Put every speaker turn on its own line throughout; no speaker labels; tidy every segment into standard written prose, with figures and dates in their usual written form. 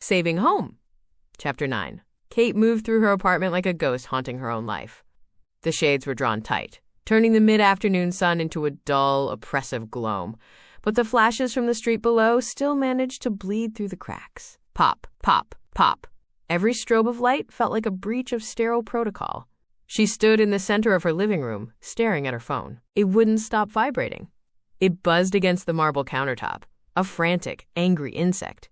Saving home. Chapter 9. Kate moved through her apartment like a ghost haunting her own life. The shades were drawn tight, turning the mid-afternoon sun into a dull, oppressive gloam, but the flashes from the street below still managed to bleed through the cracks. Pop, pop, pop. Every strobe of light felt like a breach of sterile protocol. She stood in the center of her living room, staring at her phone. It wouldn't stop vibrating. It buzzed against the marble countertop, a frantic, angry insect.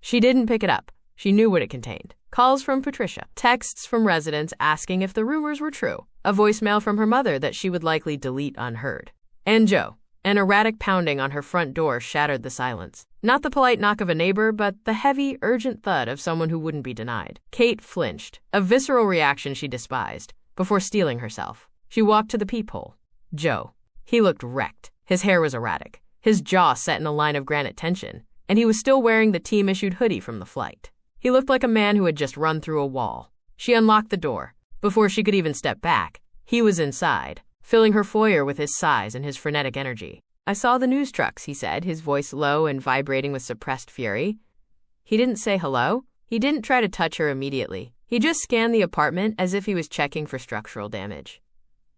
She didn't pick it up. She knew what it contained. Calls from Patricia, texts from residents asking if the rumors were true, a voicemail from her mother that she would likely delete unheard. And Joe. An erratic pounding on her front door shattered the silence. Not the polite knock of a neighbor, but the heavy, urgent thud of someone who wouldn't be denied. Kate flinched, a visceral reaction she despised, before steeling herself. She walked to the peephole. Joe. He looked wrecked. His hair was erratic, his jaw set in a line of granite tension, and he was still wearing the team-issued hoodie from the flight. He looked like a man who had just run through a wall. She unlocked the door. Before she could even step back, he was inside, filling her foyer with his sighs and his frenetic energy. I saw the news trucks, he said, his voice low and vibrating with suppressed fury. He didn't say hello. He didn't try to touch her immediately. He just scanned the apartment as if he was checking for structural damage.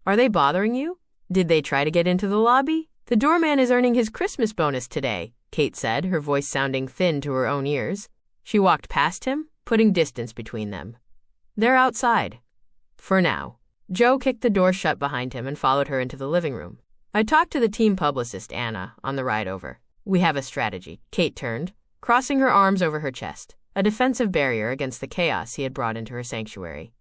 Are they bothering you? Did they try to get into the lobby? The doorman is earning his Christmas bonus today, Kate said, her voice sounding thin to her own ears. She walked past him, putting distance between them. They're outside. For now. Joe kicked the door shut behind him and followed her into the living room. I talked to the team publicist, Anna, on the ride over. We have a strategy. Kate turned, crossing her arms over her chest, a defensive barrier against the chaos he had brought into her sanctuary.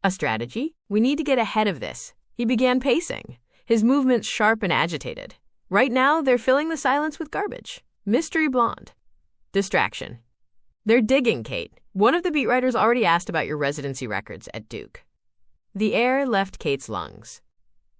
A strategy? We need to get ahead of this. He began pacing, his movements sharp and agitated. Right now, they're filling the silence with garbage. Mystery blonde. Distraction. They're digging, Kate. One of the beat writers already asked about your residency records at Duke. The air left Kate's lungs.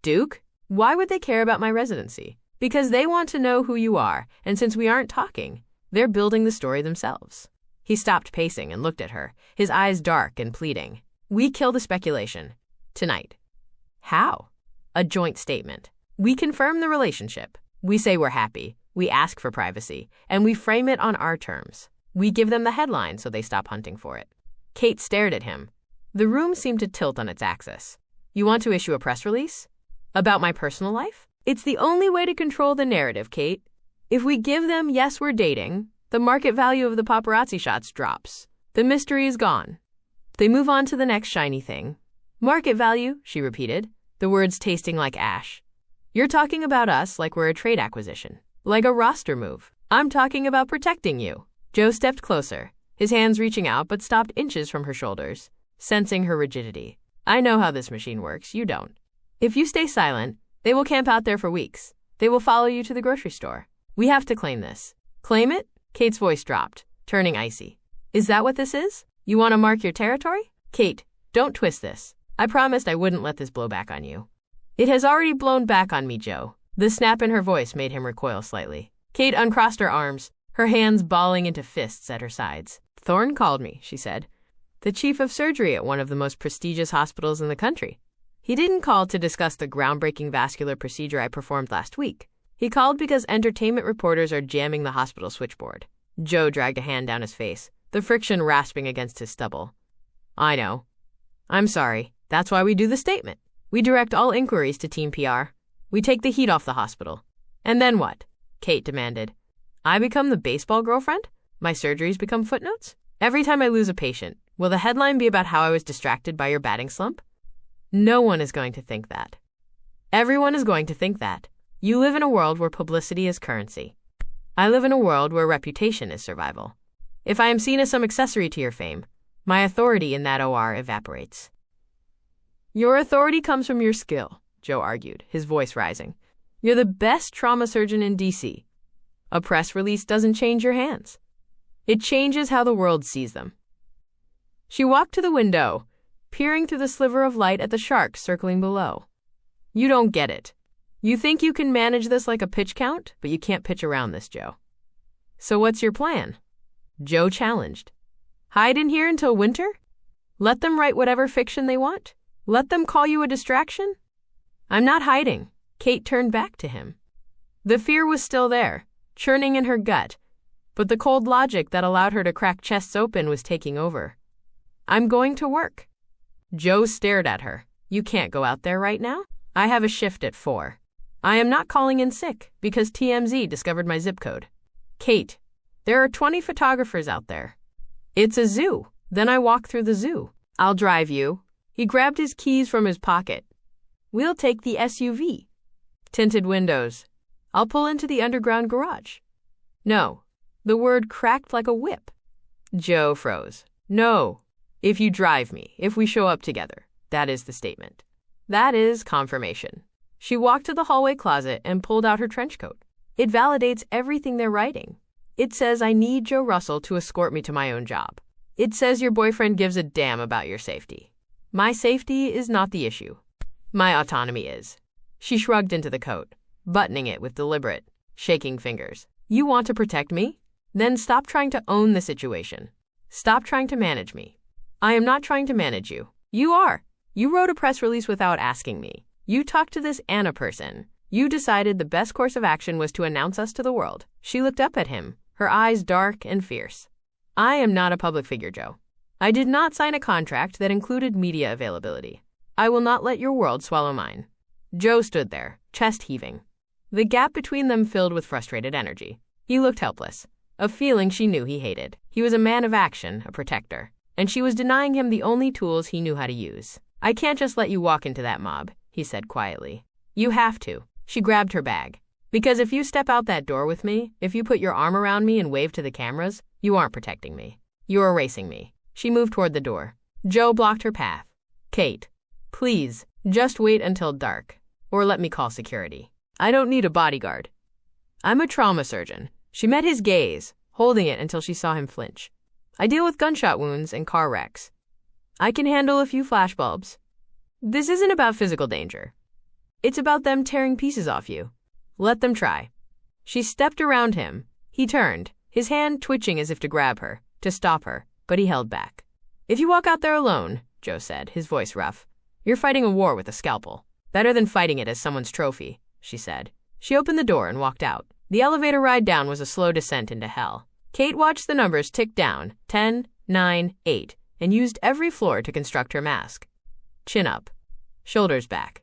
Duke? Why would they care about my residency? Because they want to know who you are, and since we aren't talking, they're building the story themselves. He stopped pacing and looked at her, his eyes dark and pleading. We kill the speculation. Tonight. How? A joint statement. We confirm the relationship. We say we're happy. We ask for privacy. And we frame it on our terms. We give them the headline so they stop hunting for it. Kate stared at him. The room seemed to tilt on its axis. You want to issue a press release? About my personal life? It's the only way to control the narrative, Kate. If we give them, yes, we're dating, the market value of the paparazzi shots drops. The mystery is gone. They move on to the next shiny thing. Market value, she repeated, the words tasting like ash. You're talking about us like we're a trade acquisition, like a roster move. I'm talking about protecting you. Joe stepped closer, his hands reaching out but stopped inches from her shoulders, sensing her rigidity. I know how this machine works, you don't. If you stay silent, they will camp out there for weeks. They will follow you to the grocery store. We have to claim this. Claim it? Kate's voice dropped, turning icy. Is that what this is? You want to mark your territory? Kate, don't twist this. I promised I wouldn't let this blow back on you. It has already blown back on me, Joe. The snap in her voice made him recoil slightly. Kate uncrossed her arms, her hands balling into fists at her sides. Thorne called me, she said. The chief of surgery at one of the most prestigious hospitals in the country. He didn't call to discuss the groundbreaking vascular procedure I performed last week. He called because entertainment reporters are jamming the hospital switchboard. Joe dragged a hand down his face, the friction rasping against his stubble. I know. I'm sorry. That's why we do the statement. We direct all inquiries to Team PR. We take the heat off the hospital. And then what? Kate demanded. I become the baseball girlfriend? My surgeries become footnotes? Every time I lose a patient, will the headline be about how I was distracted by your batting slump? No one is going to think that. Everyone is going to think that. You live in a world where publicity is currency. I live in a world where reputation is survival. If I am seen as some accessory to your fame, my authority in that OR evaporates. Your authority comes from your skill, Joe argued, his voice rising. You're the best trauma surgeon in D.C. A press release doesn't change your hands. It changes how the world sees them. She walked to the window, peering through the sliver of light at the sharks circling below. You don't get it. You think you can manage this like a pitch count, but you can't pitch around this, Joe. So what's your plan? Joe challenged. Hide in here until winter? Let them write whatever fiction they want? Let them call you a distraction? I'm not hiding. Kate turned back to him. The fear was still there, churning in her gut, but the cold logic that allowed her to crack chests open was taking over. I'm going to work. Joe stared at her. You can't go out there right now? I have a shift at 4. I am not calling in sick because TMZ discovered my zip code. Kate, there are 20 photographers out there. It's a zoo. Then I walk through the zoo. I'll drive you. He grabbed his keys from his pocket. We'll take the SUV. Tinted windows. I'll pull into the underground garage. No. The word cracked like a whip. Joe froze. No. If you drive me, if we show up together. That is the statement. That is confirmation. She walked to the hallway closet and pulled out her trench coat. It validates everything they're writing. It says I need Joe Russell to escort me to my own job. It says your boyfriend gives a damn about your safety. My safety is not the issue. My autonomy is. She shrugged into the coat, buttoning it with deliberate, shaking fingers. You want to protect me? Then stop trying to own the situation. Stop trying to manage me. I am not trying to manage you. You are. You wrote a press release without asking me. You talked to this Anna person. You decided the best course of action was to announce us to the world. She looked up at him, her eyes dark and fierce. I am not a public figure, Joe. I did not sign a contract that included media availability. I will not let your world swallow mine. Joe stood there, chest heaving. The gap between them filled with frustrated energy. He looked helpless, a feeling she knew he hated. He was a man of action, a protector, and she was denying him the only tools he knew how to use. I can't just let you walk into that mob, he said quietly. You have to. She grabbed her bag. Because if you step out that door with me, if you put your arm around me and wave to the cameras, you aren't protecting me. You're erasing me. She moved toward the door. Joe blocked her path. Kate, please, just wait until dark, or let me call security. I don't need a bodyguard. I'm a trauma surgeon. She met his gaze, holding it until she saw him flinch. I deal with gunshot wounds and car wrecks. I can handle a few flashbulbs. This isn't about physical danger. It's about them tearing pieces off you. Let them try. She stepped around him. He turned, his hand twitching as if to grab her, to stop her, but he held back. If you walk out there alone, Joe said, his voice rough, you're fighting a war with a scalpel. Better than fighting it as someone's trophy, she said. She opened the door and walked out. The elevator ride down was a slow descent into hell. Kate watched the numbers tick down, 10, 9, 8, and used every floor to construct her mask. Chin up, shoulders back,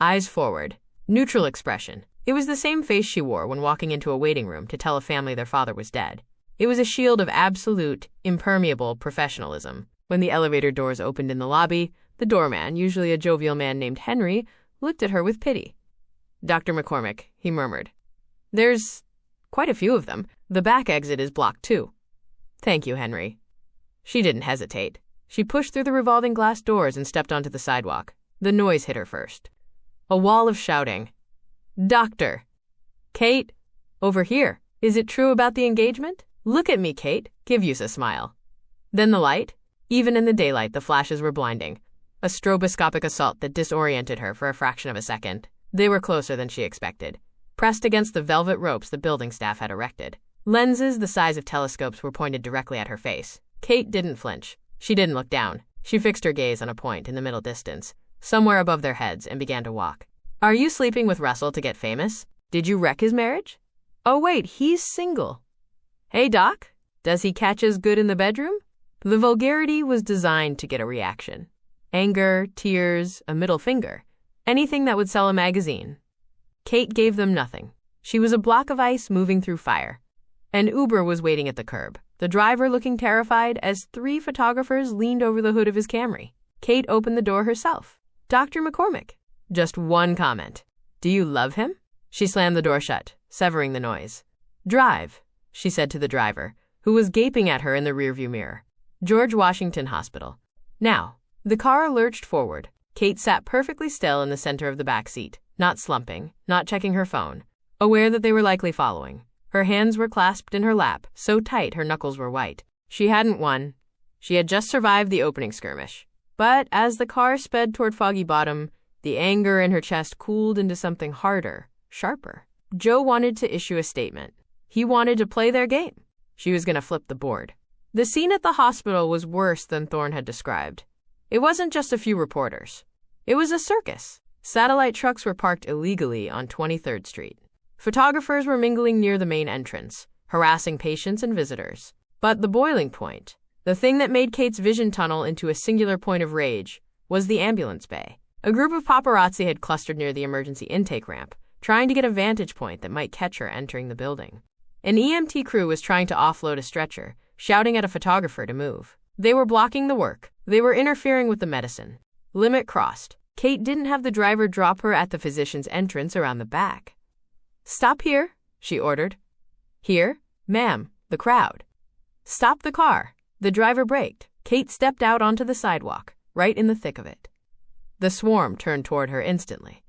eyes forward, neutral expression. It was the same face she wore when walking into a waiting room to tell a family their father was dead. It was a shield of absolute, impermeable professionalism. When the elevator doors opened in the lobby, the doorman, usually a jovial man named Henry, looked at her with pity. Dr. McCormick, he murmured. There's quite a few of them. The back exit is blocked too. Thank you, Henry. She didn't hesitate. She pushed through the revolving glass doors and stepped onto the sidewalk. The noise hit her first. A wall of shouting. Doctor! Kate! Over here! Is it true about the engagement? Look at me, Kate. Give Yus a smile. Then the light? Even in the daylight, the flashes were blinding. A stroboscopic assault that disoriented her for a fraction of a second. They were closer than she expected, pressed against the velvet ropes the building staff had erected. Lenses the size of telescopes were pointed directly at her face. Kate didn't flinch. She didn't look down. She fixed her gaze on a point in the middle distance, somewhere above their heads, and began to walk. Are you sleeping with Russell to get famous? Did you wreck his marriage? Oh wait, he's single. Hey, Doc, does he catch as good in the bedroom? The vulgarity was designed to get a reaction. Anger, tears, a middle finger. Anything that would sell a magazine. Kate gave them nothing. She was a block of ice moving through fire. An Uber was waiting at the curb, the driver looking terrified as 3 photographers leaned over the hood of his Camry. Kate opened the door herself. Dr. McCormick. Just one comment. Do you love him? She slammed the door shut, severing the noise. Drive, she said to the driver, who was gaping at her in the rearview mirror. George Washington Hospital. Now. The car lurched forward. Kate sat perfectly still in the center of the back seat, not slumping, not checking her phone, aware that they were likely following. Her hands were clasped in her lap, so tight her knuckles were white. She hadn't won. She had just survived the opening skirmish. But as the car sped toward Foggy Bottom, the anger in her chest cooled into something harder, sharper. Joe wanted to issue a statement. He wanted to play their game. She was going to flip the board. The scene at the hospital was worse than Thorne had described. It wasn't just a few reporters. It was a circus. Satellite trucks were parked illegally on 23rd Street. Photographers were mingling near the main entrance. harassing patients and visitors. But the boiling point, the thing that made Kate's vision tunnel into a singular point of rage, was the ambulance bay. A group of paparazzi had clustered near the emergency intake ramp, trying to get a vantage point that might catch her entering the building. An EMT crew was trying to offload a stretcher, shouting at a photographer to move. They were blocking the work. They were interfering with the medicine. Limit crossed. Kate didn't have the driver drop her at the physician's entrance around the back. "Stop here," she ordered. "Here, ma'am, the crowd." "Stop the car." The driver braked. Kate stepped out onto the sidewalk, right in the thick of it. The swarm turned toward her instantly.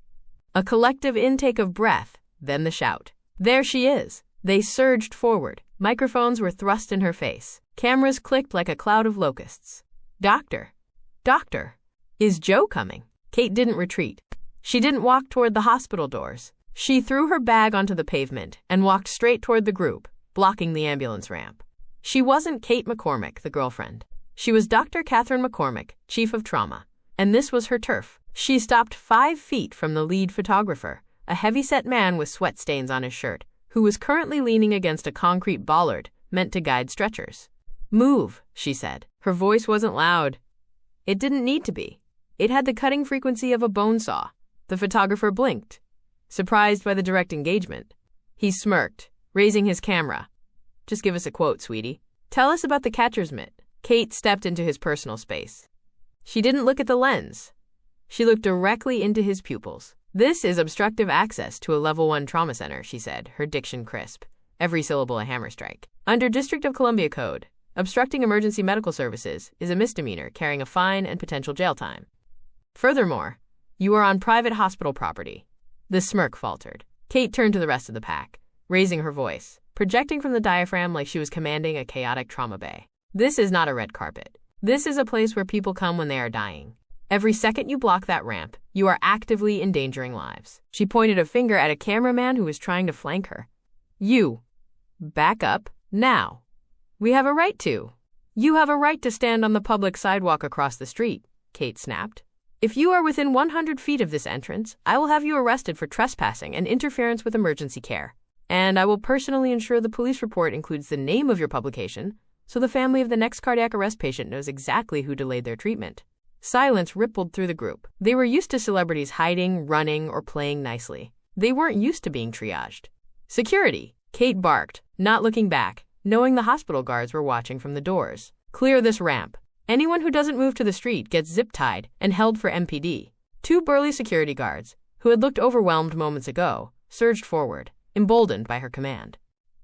A collective intake of breath, then the shout. "There she is!" They surged forward. Microphones were thrust in her face. Cameras clicked like a cloud of locusts. "Doctor! Doctor! Is Joe coming?" Kate didn't retreat. She didn't walk toward the hospital doors. She threw her bag onto the pavement and walked straight toward the group, blocking the ambulance ramp. She wasn't Kate McCormick, the girlfriend. She was Dr. Catherine McCormick, chief of trauma. And this was her turf. She stopped 5 feet from the lead photographer, a heavy-set man with sweat stains on his shirt, who was currently leaning against a concrete bollard meant to guide stretchers. "Move," she said. Her voice wasn't loud. It didn't need to be. It had the cutting frequency of a bone saw. The photographer blinked, surprised by the direct engagement. He smirked, raising his camera. "Just give us a quote, sweetie. Tell us about the catcher's mitt." Kate stepped into his personal space. She didn't look at the lens. She looked directly into his pupils. "This is obstructive access to a level 1 trauma center," she said, her diction crisp, every syllable a hammer strike. "Under District of Columbia Code, obstructing emergency medical services is a misdemeanor carrying a fine and potential jail time. Furthermore, you are on private hospital property." The smirk faltered. Kate turned to the rest of the pack, raising her voice, projecting from the diaphragm like she was commanding a chaotic trauma bay. "This is not a red carpet. This is a place where people come when they are dying. Every second you block that ramp, you are actively endangering lives." She pointed a finger at a cameraman who was trying to flank her. "You, back up, now. We have a right to. You have a right to stand on the public sidewalk across the street," Kate snapped. "If you are within 100 feet of this entrance, I will have you arrested for trespassing and interference with emergency care. And I will personally ensure the police report includes the name of your publication, so the family of the next cardiac arrest patient knows exactly who delayed their treatment." Silence rippled through the group. They were used to celebrities hiding, running, or playing nicely. They weren't used to being triaged. "Security!" Kate barked, not looking back, knowing the hospital guards were watching from the doors. "Clear this ramp. Anyone who doesn't move to the street gets zip-tied and held for MPD." 2 burly security guards, who had looked overwhelmed moments ago, surged forward, emboldened by her command.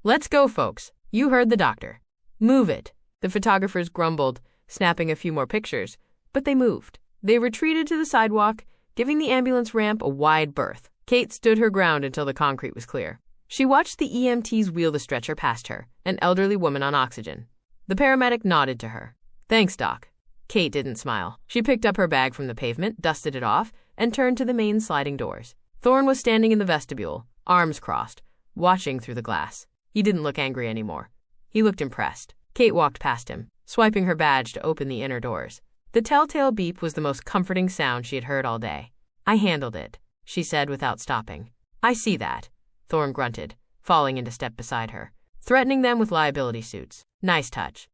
"Let's go, folks. You heard the doctor." "Move it," the photographers grumbled, snapping a few more pictures, but they moved. They retreated to the sidewalk, giving the ambulance ramp a wide berth. Kate stood her ground until the concrete was clear. She watched the EMTs wheel the stretcher past her, an elderly woman on oxygen. The paramedic nodded to her. "Thanks, Doc." Kate didn't smile. She picked up her bag from the pavement, dusted it off, and turned to the main sliding doors. Thorne was standing in the vestibule, arms crossed, watching through the glass. He didn't look angry anymore. He looked impressed. Kate walked past him, swiping her badge to open the inner doors. The telltale beep was the most comforting sound she had heard all day. "I handled it," she said without stopping. "I see that," Thorne grunted, falling into step beside her, threatening them with liability suits. "Nice touch."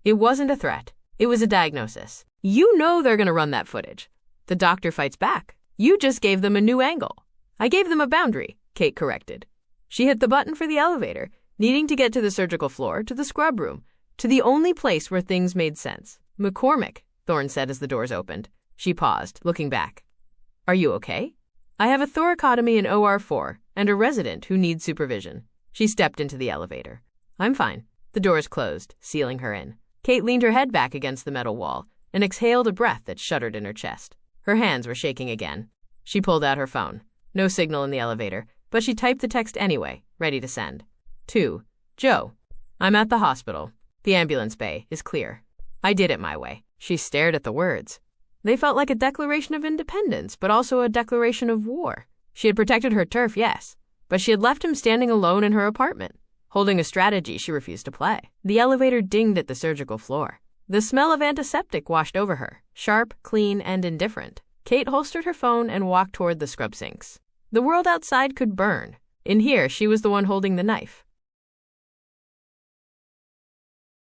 "It wasn't a threat. It was a diagnosis. You know they're going to run that footage." The doctor fights back. "You just gave them a new angle." "I gave them a boundary," Kate corrected. She hit the button for the elevator, needing to get to the surgical floor, to the scrub room, to the only place where things made sense. "McCormick," Thorne said as the doors opened. She paused, looking back. "Are you okay?" "I have a thoracotomy in OR4 and a resident who needs supervision." She stepped into the elevator. "I'm fine." The doors closed, sealing her in. Kate leaned her head back against the metal wall and exhaled a breath that shuddered in her chest. Her hands were shaking again. She pulled out her phone. No signal in the elevator, but she typed the text anyway, ready to send. To Joe. "I'm at the hospital. The ambulance bay is clear. I did it my way." She stared at the words. They felt like a declaration of independence, but also a declaration of war. She had protected her turf, yes, but she had left him standing alone in her apartment, holding a strategy she refused to play. The elevator dinged at the surgical floor. The smell of antiseptic washed over her, sharp, clean, and indifferent. Kate holstered her phone and walked toward the scrub sinks. The world outside could burn. In here, she was the one holding the knife.